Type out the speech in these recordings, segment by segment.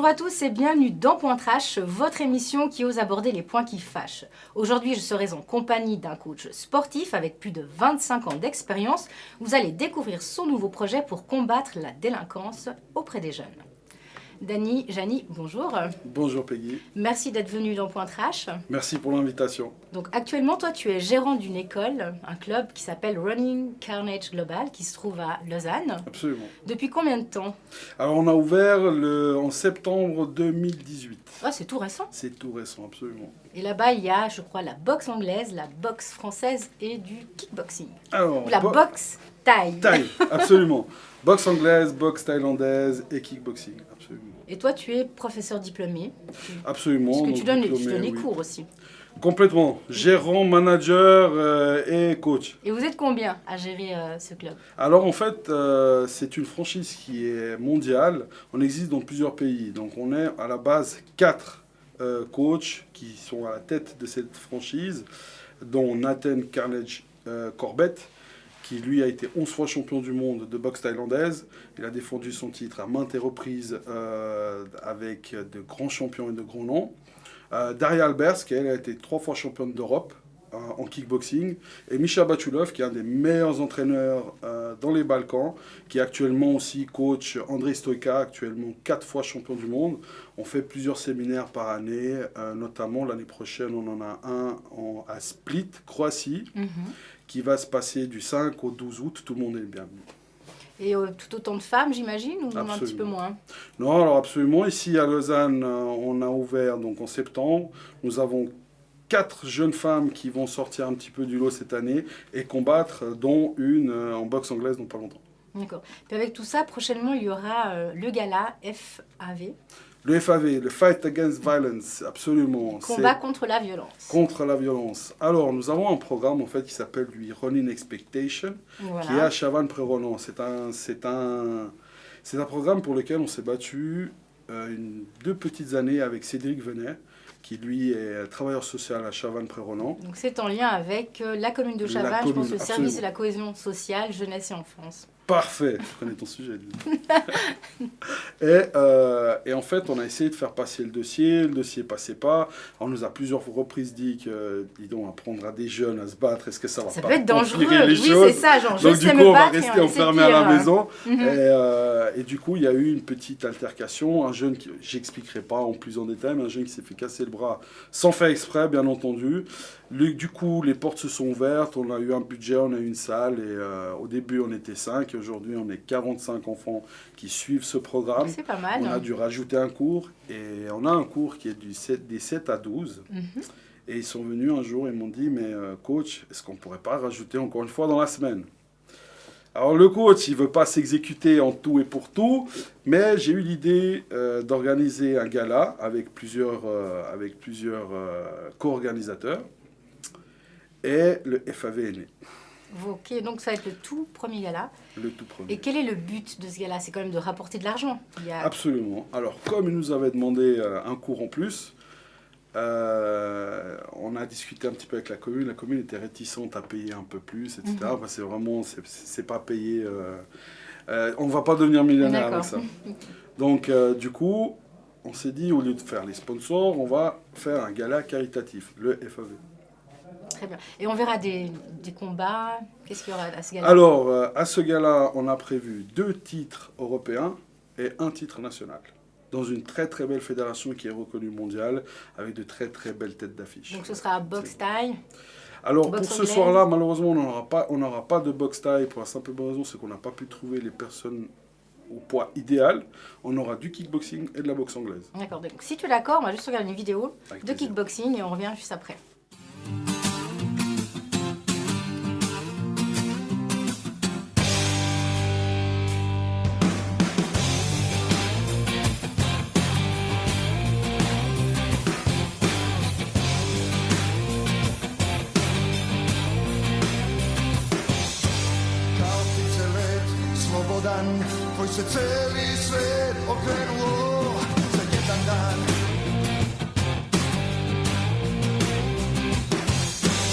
à tous et bienvenue dans Point Trash, votre émission qui ose aborder les points qui fâchent. Aujourd'hui, je serai en compagnie d'un coach sportif avec plus de 25 ans d'expérience. Vous allez découvrir son nouveau projet pour combattre la délinquance auprès des jeunes. Dany, Jani, bonjour. Bonjour Peggy. Merci d'être venu dans Point Trash. Merci pour l'invitation. Donc actuellement, toi, tu es gérant d'une école, un club qui s'appelle Running Carnage Global, qui se trouve à Lausanne. Absolument. Depuis combien de temps? Alors on a ouvert en septembre 2018. Ah, c'est tout récent. C'est tout récent, absolument. Et là-bas, il y a, je crois, la boxe anglaise, la boxe française et du kickboxing. Alors, Ou la boxe thaï. Thaï, absolument. Boxe anglaise, boxe thaïlandaise et kickboxing, absolument. Et toi, tu es professeur diplômé. Absolument. Parce que tu donnes diplômé, les oui. cours aussi. Complètement. Gérant, manager et coach. Et vous êtes combien à gérer ce club? Alors en fait, c'est une franchise qui est mondiale. On existe dans plusieurs pays. Donc on est à la base 4 coachs qui sont à la tête de cette franchise, dont Nathan Carnage Corbett, qui lui a été 11 fois champion du monde de boxe thaïlandaise. Il a défendu son titre à maintes reprises avec de grands champions et de grands noms. Daria Albers, qui elle a été 3 fois championne d'Europe en kickboxing. Et Misha Bachulov, qui est un des meilleurs entraîneurs dans les Balkans, qui est actuellement aussi coach Andrei Stoïka, actuellement 4 fois champion du monde. On fait plusieurs séminaires par année, notamment l'année prochaine, on en a un à Split, Croatie, qui va se passer du 5 au 12 août. Tout le monde est bienvenu. Et tout autant de femmes, j'imagine, ou Absolument. un petit peu moins? Non, alors absolument. Ici à Lausanne, on a ouvert donc en septembre. Nous avons 4 jeunes femmes qui vont sortir un petit peu du lot cette année et combattre, dont une en boxe anglaise dans pas longtemps. D'accord. Puis avec tout ça, prochainement, il y aura le gala FAV. Le FAV, le Fight Against Violence, absolument. Combat contre la violence. Contre la violence. Alors, nous avons un programme en fait qui s'appelle lui Running Expectation, Voilà. qui est à Chavannes-Pré-Roland. C'est un programme pour lequel on s'est battu 2 petites années avec Cédric Venet, qui lui est travailleur social à Chavannes-Pré-Roland. Donc c'est en lien avec la commune de La Chavannes, je pense, commune, le service absolument. de la cohésion sociale, jeunesse et enfance. Parfait, tu connais ton sujet. Et en fait, on a essayé de faire passer le dossier passait pas. On nous a plusieurs reprises dit que, dis donc, apprendre à des jeunes à se battre, est-ce que ça va Ça pas peut être dangereux, empirer les oui, choses? c'est ça, genre je Donc sais du coup, me on va battre et rester c'est enfermé à pire. la maison. Mhm. Et du coup, il y a eu une petite altercation. Un jeune, j'expliquerai pas en plus en détail, mais un jeune qui s'est fait casser le bras sans faire exprès, bien entendu. Du coup, les portes se sont ouvertes, on a eu un budget, on a eu une salle. Et au début, on était 5. Aujourd'hui, on est 45 enfants qui suivent ce programme. C'est pas mal. On a dû rajouter un cours. Et on a un cours qui est des 7 à 12. Et ils sont venus un jour et m'ont dit, mais coach, est-ce qu'on ne pourrait pas rajouter encore une fois dans la semaine? Alors le coach, il ne veut pas s'exécuter en tout et pour tout, mais j'ai eu l'idée d'organiser un gala avec plusieurs co-organisateurs. Et le FAV est né. Ok, donc ça va être le tout premier gala. Le tout premier. Et quel est le but de ce gala? C'est quand même de rapporter de l'argent. Absolument. Alors comme il nous avait demandé un cours en plus, on a discuté un petit peu avec la commune. La commune était réticente à payer un peu plus, etc. C'est vraiment, c'est pas payé. On va pas devenir millionnaire avec ça. Donc, du coup, on s'est dit, au lieu de faire les sponsors, on va faire un gala caritatif, le FAV. Très bien. Et on verra des combats. Qu'est-ce qu'il y aura à ce gala? Alors, à ce gala, on a prévu 2 titres européens et 1 titre national, dans une très très belle fédération qui est reconnue mondiale, avec de très très belles têtes d'affiche. Donc ce sera à boxe thaï. Alors boxe pour ce anglaise. soir-là, malheureusement, on n'aura pas de boxe thaï pour la simple bonne raison, c'est qu'on n'a pas pu trouver les personnes au poids idéal. On aura du kickboxing et de la boxe anglaise. D'accord. Donc si tu es d'accord, on va juste regarder une vidéo Avec de plaisir. kickboxing et on revient juste après. Tvoj se celi svet okrenuo za jedan dan.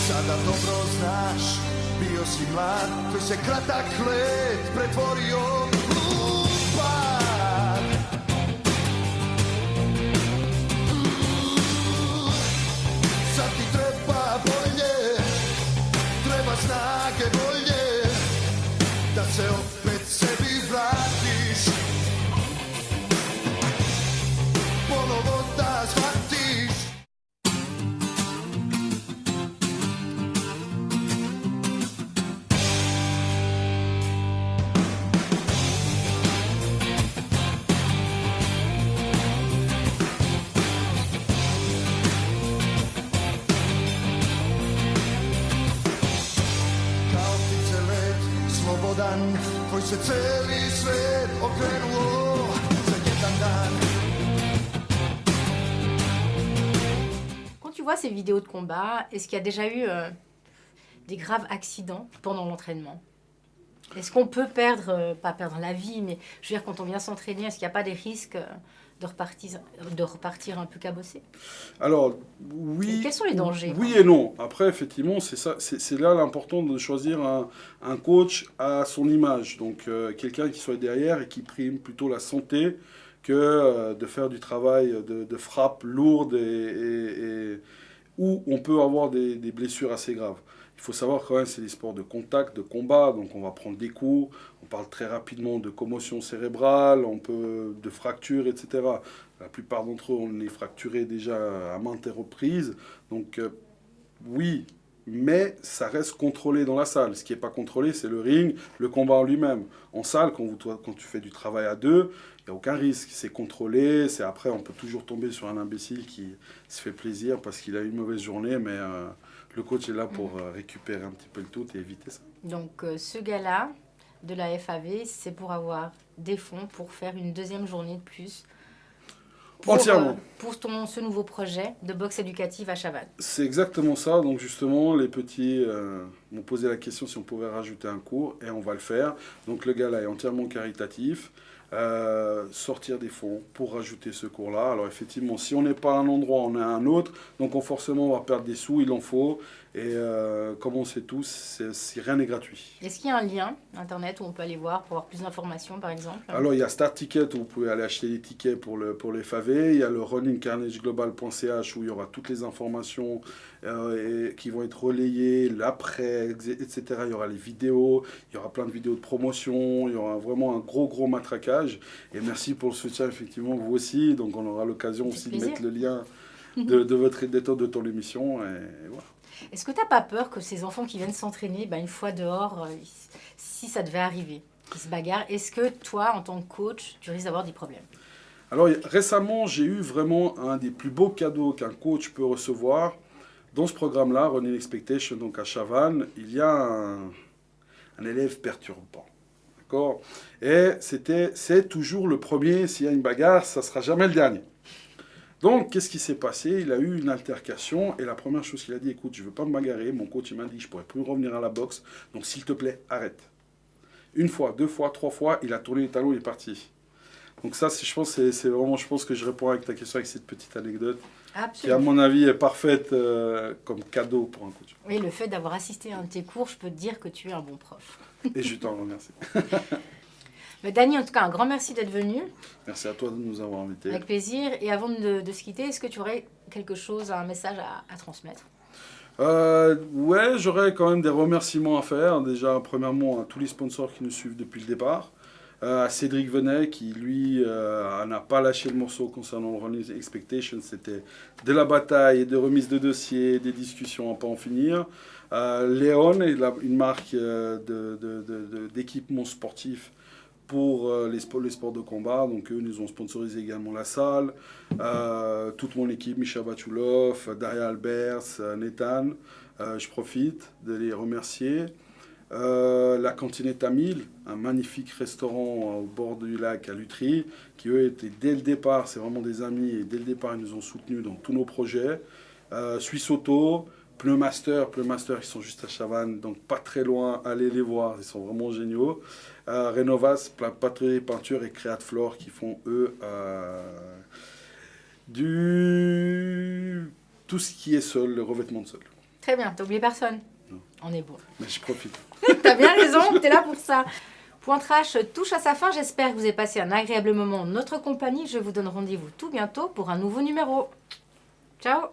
Sada dobro znaš, bio si mlad, tvoj se kratak let pretvorio u pad. an. Fryser til i sved og grøn år, så gæt Quand tu vois ces vidéos de combat, est-ce qu'il y a déjà eu des graves accidents pendant l'entraînement? Est-ce qu'on peut perdre, pas perdre la vie, mais je veux dire, quand on vient s'entraîner, est-ce qu'il n'y a pas des risques de repartir un peu cabossé? Alors, oui. Et quels sont les dangers? Oui et non. Après, effectivement, c'est ça, c'est là l'important de choisir un coach à son image. Donc, quelqu'un qui soit derrière et qui prime plutôt la santé que de faire du travail de frappe lourde et où on peut avoir des blessures assez graves. Il faut savoir quand même, c'est des sports de contact, de combat, donc on va prendre des coups, on parle très rapidement de commotion cérébrale, de fractures, etc. La plupart d'entre eux, on est fracturés déjà à maintes reprises, donc oui, mais ça reste contrôlé dans la salle. Ce qui n'est pas contrôlé, c'est le ring, le combat en lui-même. En salle, quand tu fais du travail à deux, il n'y a aucun risque. C'est contrôlé, après, on peut toujours tomber sur un imbécile qui se fait plaisir parce qu'il a eu une mauvaise journée, mais le coach est là pour récupérer un petit peu le tout et éviter ça. Donc ce gars-là de la FAV, c'est pour avoir des fonds pour faire une deuxième journée de plus Entièrement. Pour ce nouveau projet de boxe éducative à Chavannes. C'est exactement ça. Donc justement, les petits m'ont posé la question si on pouvait rajouter un cours et on va le faire. Donc le gars-là est entièrement caritatif. Sortir des fonds pour rajouter ce cours-là. Alors effectivement, si on n'est pas à un endroit, on est à un autre. Donc forcément, on va perdre des sous, il en faut. Et comme on sait tous, rien n'est gratuit. Est-ce qu'il y a un lien internet où on peut aller voir pour avoir plus d'informations, par exemple? Alors il y a Star Ticket où vous pouvez aller acheter des tickets pour les FAV. Il y a le runningcarnageglobal.ch où il y aura toutes les informations qui vont être relayées, l'après, etc. Il y aura les vidéos, il y aura plein de vidéos de promotion, il y aura vraiment un gros matraquage. Et merci pour le soutien, effectivement, vous aussi. Donc on aura l'occasion aussi de mettre le lien de ton émission. Et voilà. Est-ce que tu n'as pas peur que ces enfants qui viennent s'entraîner, une fois dehors, si ça devait arriver, qu'ils se bagarrent, est-ce que toi, en tant que coach, tu risques d'avoir des problèmes? Alors récemment, j'ai eu vraiment un des plus beaux cadeaux qu'un coach peut recevoir. Dans ce programme-là, Running Expectation, donc à Chavannes, il y a un élève perturbant. D'accord? Et c'est toujours le premier, s'il y a une bagarre, ça ne sera jamais le dernier. Donc, qu'est-ce qui s'est passé? Il a eu une altercation et la première chose qu'il a dit, écoute, je ne veux pas me bagarrer. Mon coach il m'a dit, je ne pourrais plus revenir à la boxe. Donc, s'il te plaît, arrête. Une fois, deux fois, trois fois, il a tourné les talons, il est parti. Donc ça, je pense que je réponds avec ta question avec cette petite anecdote. Absolument. Qui, à mon avis, est parfaite comme cadeau pour un coach. Oui, le fait d'avoir assisté à un de tes cours, je peux te dire que tu es un bon prof. Et je t'en remercie. Mais Dany, en tout cas, un grand merci d'être venu. Merci à toi de nous avoir invités. Avec plaisir. Et avant de se quitter, est-ce que tu aurais quelque chose, un message à transmettre? Ouais, j'aurais quand même des remerciements à faire. Déjà, premièrement, à tous les sponsors qui nous suivent depuis le départ. À Cédric Venet, qui lui n'a pas lâché le morceau concernant le Running Expectation. C'était de la bataille, de remise de dossiers, des discussions à pas en finir. Léon, une marque d'équipements sportifs pour les sports de combat. Donc eux nous ont sponsorisé également la salle. Toute mon équipe, Micha Bachulov, Daria Alberts, Nathan. Je profite de les remercier. La Cantinette à 1000, un magnifique restaurant au bord du lac à Lutry, qui eux étaient dès le départ, c'est vraiment des amis, et dès le départ ils nous ont soutenus dans tous nos projets. Suisse Auto, Pneumaster, ils sont juste à Chavannes, donc pas très loin, allez les voir, ils sont vraiment géniaux. Renovas, Patrie Peinture et Créat Flore qui font eux tout ce qui est sol, le revêtement de sol. Très bien, t'as oublié personne? Non. On est bon. Mais je profite. T'as bien raison, t'es là pour ça. Point Trash touche à sa fin. J'espère que vous avez passé un agréable moment en notre compagnie. Je vous donne rendez-vous tout bientôt pour un nouveau numéro. Ciao!